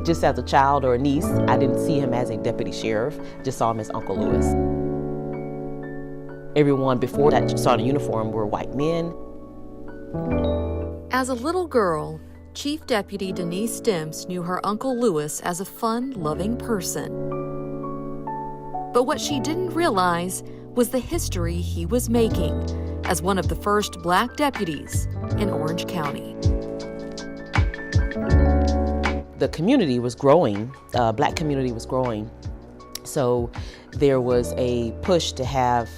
Just as a child or a niece, I didn't see him as a deputy sheriff, just saw him as Uncle Lewis. Everyone before that saw the uniform were white men. As a little girl, Chief Deputy Denise Demps knew her Uncle Lewis as a fun, loving person. But what she didn't realize was the history he was making as one of the first Black deputies in Orange County. The community was growing, Black community was growing. So there was a push to have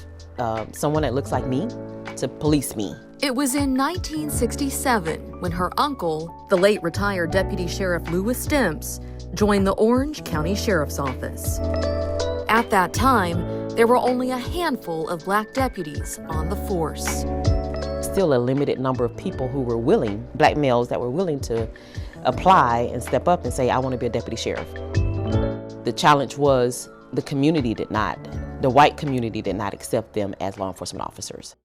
someone that looks like me to police me. It was in 1967 when her uncle, the late retired Deputy Sheriff Lewis Demps, joined the Orange County Sheriff's Office. At that time, there were only a handful of Black deputies on the force. Still a limited number of people who were willing, Black males that were willing to apply and step up and say, I want to be a deputy sheriff. The challenge was the community did not, the white community did not accept them as law enforcement officers.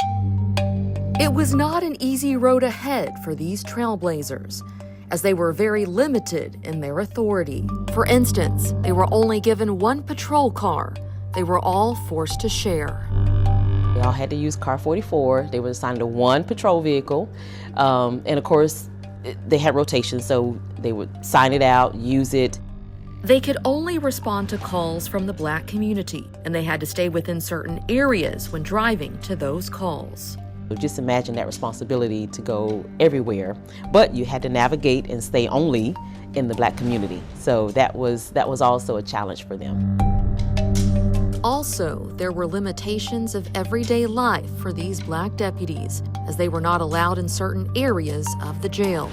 It was not an easy road ahead for these trailblazers, as they were very limited in their authority. For instance, they were only given one patrol car. They were all forced to share. They all had to use car 44. They were assigned to one patrol vehicle. And of course, they had rotations, so they would sign it out, use it. They could only respond to calls from the Black community, and they had to stay within certain areas when driving to those calls. Just imagine that responsibility to go everywhere, but you had to navigate and stay only in the Black community. So that was also a challenge for them. Also, there were limitations of everyday life for these Black deputies, as they were not allowed in certain areas of the jail.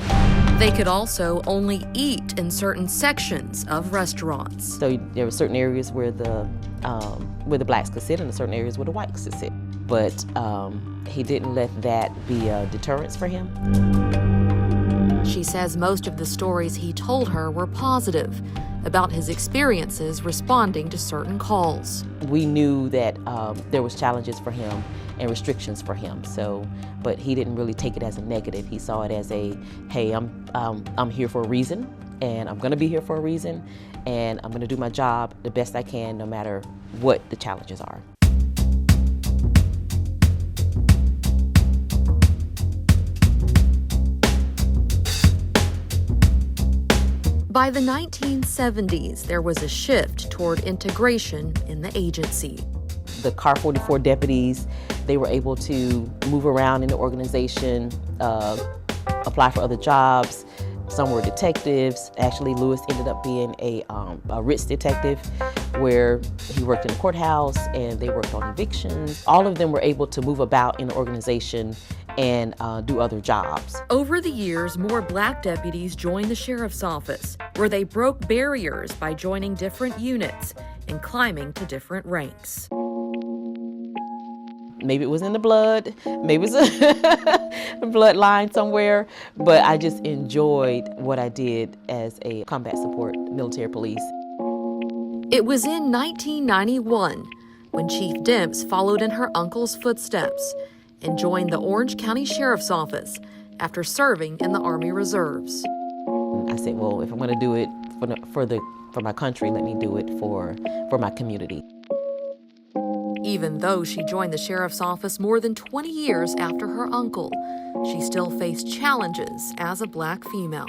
They could also only eat in certain sections of restaurants. So there were certain areas where the Blacks could sit and certain areas where the whites could sit. But he didn't let that be a deterrence for him. She says most of the stories he told her were positive about his experiences responding to certain calls. We knew that there was challenges for him and restrictions for him. But he didn't really take it as a negative. He saw it as a, hey, I'm here for a reason, and I'm going to be here for a reason, and I'm going to do my job the best I can, no matter what the challenges are. By the 1970s, there was a shift toward integration in the agency. The Car 44 deputies, they were able to move around in the organization, apply for other jobs. Some were detectives. Actually, Lewis ended up being a Ritz detective, where he worked in the courthouse and they worked on evictions. All of them were able to move about in the organization and do other jobs. Over the years, more Black deputies joined the sheriff's office, where they broke barriers by joining different units and climbing to different ranks. Maybe it was in the blood, maybe it's a bloodline somewhere, but I just enjoyed what I did as a combat support military police. It was in 1991 when Chief Demps followed in her uncle's footsteps and joined the Orange County Sheriff's Office after serving in the Army Reserves. I said, well, if I'm going to do it for my country, let me do it for my community. Even though she joined the sheriff's office more than 20 years after her uncle, she still faced challenges as a Black female.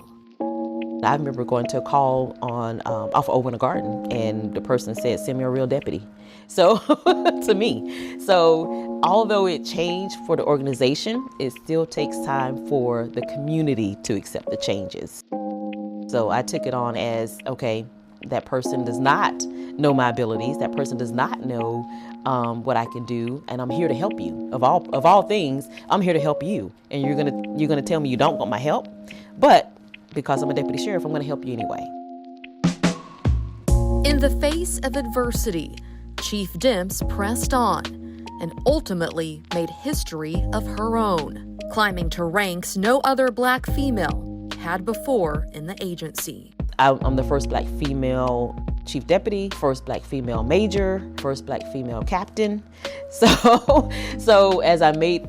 I remember going to a call on off Owen Garden, and the person said, send me a real deputy. So, to me. So, although it changed for the organization, it still takes time for the community to accept the changes. So I took it on as, okay, that person does not know my abilities. That person does not know what I can do, and I'm here to help you. Of all things, I'm here to help you. And you're gonna tell me you don't want my help, but because I'm a deputy sheriff, I'm gonna help you anyway. In the face of adversity, Chief Demps pressed on and ultimately made history of her own, climbing to ranks no other Black female had before in the agency. I'm the first Black female chief deputy, first Black female major, first Black female captain. So as I made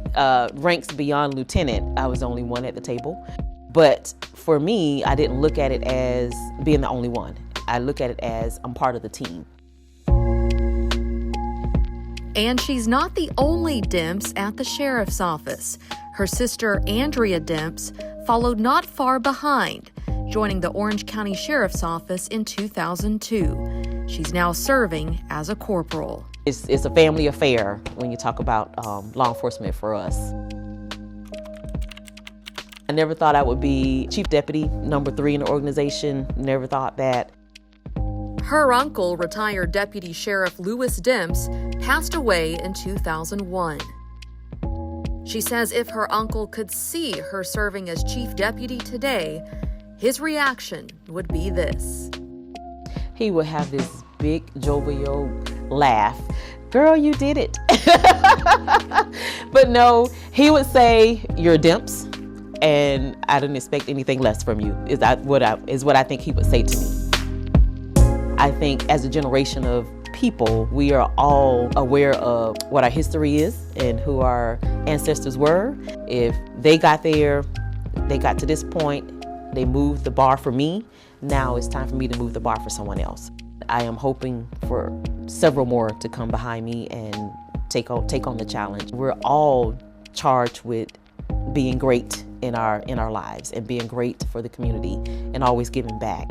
ranks beyond lieutenant, I was the only one at the table. But for me, I didn't look at it as being the only one. I look at it as I'm part of the team. And she's not the only Demps at the sheriff's office. Her sister, Andrea Demps, followed not far behind, joining the Orange County Sheriff's Office in 2002. She's now serving as a corporal. It's a family affair when you talk about law enforcement for us. I never thought I would be Chief Deputy, number 3 in the organization. Never thought that. Her uncle, retired Deputy Sheriff Louis Demps, passed away in 2001. She says if her uncle could see her serving as Chief Deputy today, his reaction would be this. He would have this big, jovial laugh. Girl, you did it. But no, he would say, you're Demps, and I didn't expect anything less from you, is what I think he would say to me. I think as a generation of people, we are all aware of what our history is and who our ancestors were. If they got there, they got to this point, they moved the bar for me. Now it's time for me to move the bar for someone else. I am hoping for several more to come behind me and take on the challenge. We're all charged with being great in our lives and being great for the community and always giving back.